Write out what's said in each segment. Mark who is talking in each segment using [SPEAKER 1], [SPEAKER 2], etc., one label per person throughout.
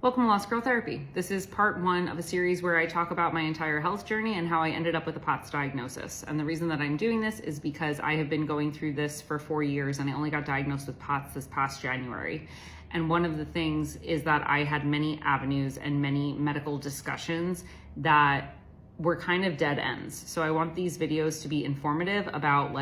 [SPEAKER 1] Welcome to Lost Girl Therapy. This is part one of a series where I talk about my entire health journey and how I ended up with a POTS diagnosis. And the reason that I'm doing this is because I have been going through this for 4 years and I only got diagnosed with POTS this past January. And one of the things is that I had many avenues and many medical discussions that were kind of dead ends. So I want these videos to be informative about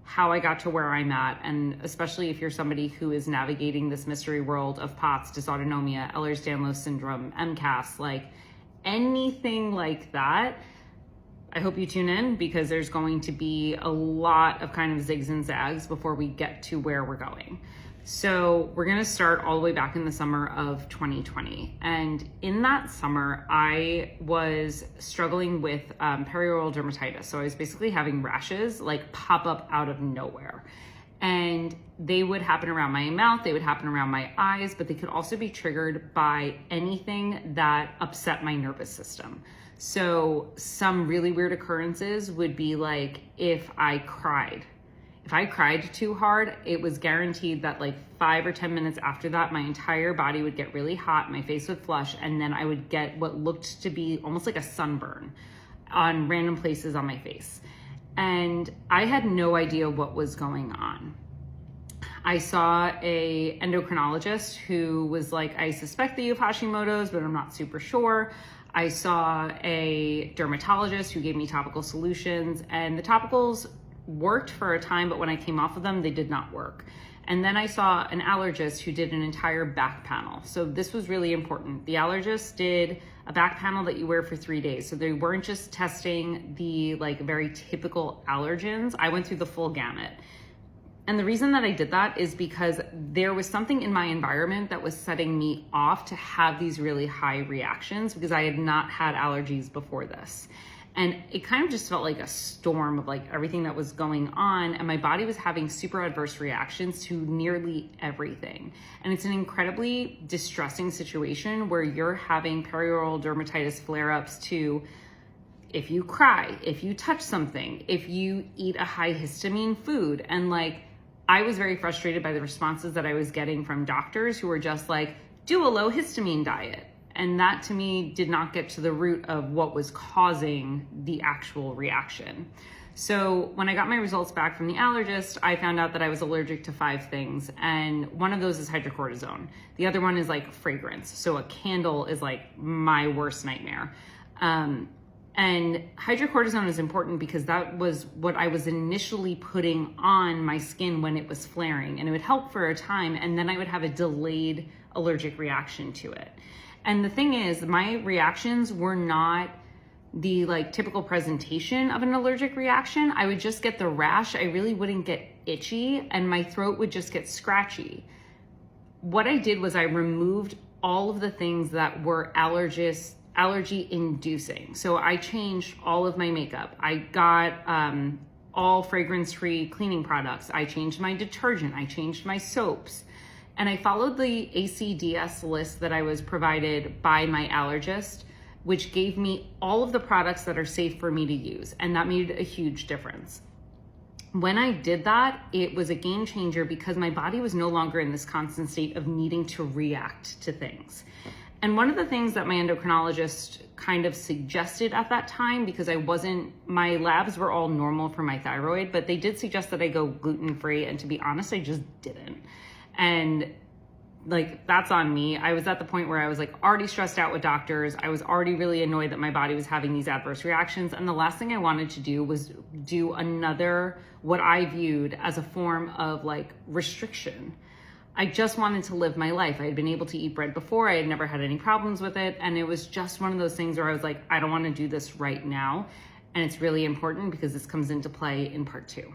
[SPEAKER 1] how I got to where I'm at, and especially if you're somebody who is navigating this mystery world of POTS, dysautonomia, Ehlers-Danlos syndrome, MCAS, anything like that. I hope you tune in because there's going to be a lot of kind of zigs and zags before we get to where we're going. So we're gonna start all the way back in the summer of 2020. And in that summer, I was struggling with perioral dermatitis. So I was basically having rashes pop up out of nowhere. And they would happen around my mouth, they would happen around my eyes, but they could also be triggered by anything that upset my nervous system. So some really weird occurrences would be if I cried. If I cried too hard, it was guaranteed that 5 or 10 minutes after that, my entire body would get really hot, my face would flush, and then I would get what looked to be almost like a sunburn on random places on my face. And I had no idea what was going on. I saw a endocrinologist who was like, I suspect that you have Hashimoto's, but I'm not super sure. I saw a dermatologist who gave me topical solutions, and the topicals worked for a time, but when I came off of them, they did not work. And then I saw an allergist who did an entire back panel. So this was really important. The allergist did a back panel that you wear for 3 days. So they weren't just testing the very typical allergens. I went through the full gamut. And the reason that I did that is because there was something in my environment that was setting me off to have these really high reactions because I had not had allergies before this. And it kind of just felt like a storm of everything that was going on, and my body was having super adverse reactions to nearly everything. And it's an incredibly distressing situation where you're having perioral dermatitis flare-ups to if you cry, if you touch something, if you eat a high histamine food. And I was very frustrated by the responses that I was getting from doctors who were just do a low histamine diet. And that to me did not get to the root of what was causing the actual reaction. So when I got my results back from the allergist, I found out that I was allergic to 5 things. And one of those is hydrocortisone. The other one is fragrance. So a candle is my worst nightmare. And hydrocortisone is important because that was what I was initially putting on my skin when it was flaring. And it would help for a time, and then I would have a delayed allergic reaction to it. And the thing is, my reactions were not the typical presentation of an allergic reaction. I would just get the rash. I really wouldn't get itchy, and my throat would just get scratchy. What I did was I removed all of the things that were allergy inducing. So I changed all of my makeup. I got all fragrance-free cleaning products. I changed my detergent. I changed my soaps. And I followed the ACDS list that I was provided by my allergist, which gave me all of the products that are safe for me to use. And that made a huge difference. When I did that, it was a game changer because my body was no longer in this constant state of needing to react to things. And one of the things that my endocrinologist kind of suggested at that time, because my labs were all normal for my thyroid, but they did suggest that I go gluten-free. And to be honest, I just didn't. And that's on me. I was at the point where I was already stressed out with doctors. I was already really annoyed that my body was having these adverse reactions. And the last thing I wanted to do was do another, what I viewed as a form of restriction. I just wanted to live my life. I had been able to eat bread before. I had never had any problems with it. And it was just one of those things where I was I don't want to do this right now. And it's really important because this comes into play in part 2.